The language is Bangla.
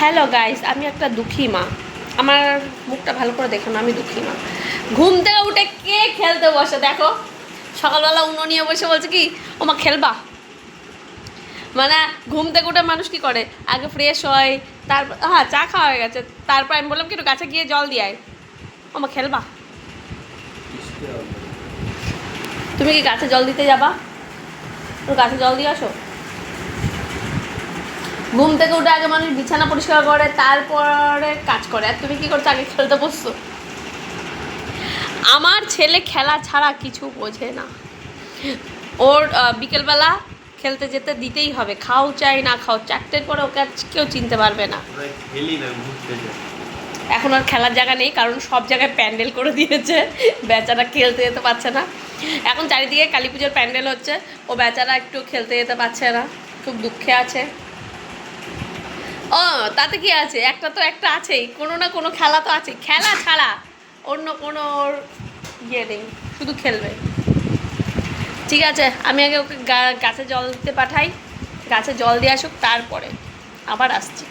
হ্যালো গাইস, আমি একটা দুঃখী মা। আমার মুখটা ভালো করে দেখো না, আমি দুঃখী মা। ঘুম থেকে উঠে কে খেলতে বসে দেখো, সকালবেলা উনো নিয়ে বসে বলছে কি ও মা খেলবা। মানে ঘুম থেকে উঠে মানুষ কি করে, আগে ফ্রেশ হয়, তারপর হ্যাঁ চা খাওয়া হয়ে গেছে, তারপর আমি বললাম কি একটু গাছে গিয়ে জল দিয়ে আয়। ও মা খেলবা। তুমি কি গাছে জল দিতে যাবা? তো গাছে জল দিয়ে আসো। ঘুম থেকে উঠে আগে মানুষ বিছানা পরিষ্কার করে, তারপরে কাজ করে, আর তুমি কি করছো, আগে খেলতে বসছো। আমার ছেলে খেলা ছাড়া কিছু বোঝে না। ওর বিকেলবেলা খেলতে যেতে দিতেই হবে, খাও চাই না খাও, 4টের পরে ওকে আর কেউ চিনতে পারবে না। এখন আর খেলার জায়গা নেই, কারণ সব জায়গায় প্যান্ডেল করে দিয়েছে, বেচারা খেলতে যেতে পারছে না। এখন চারিদিকে কালী পুজোর প্যান্ডেল হচ্ছে, ও বেচারা একটু খেলতে যেতে পারছে না, খুব দুঃখে আছে। ও তাতে কি আছে, একটা আছেই, কোনো না কোনো খেলা তো আছে, খেলা ছাড়া অন্য কোনো ওর ইয়ে নেই, শুধু খেলবে। ঠিক আছে, আমি আগে ওকে গাছে জল দিতে পাঠাই, গাছে জল দিয়ে আসুক, তারপরে আবার আসছি।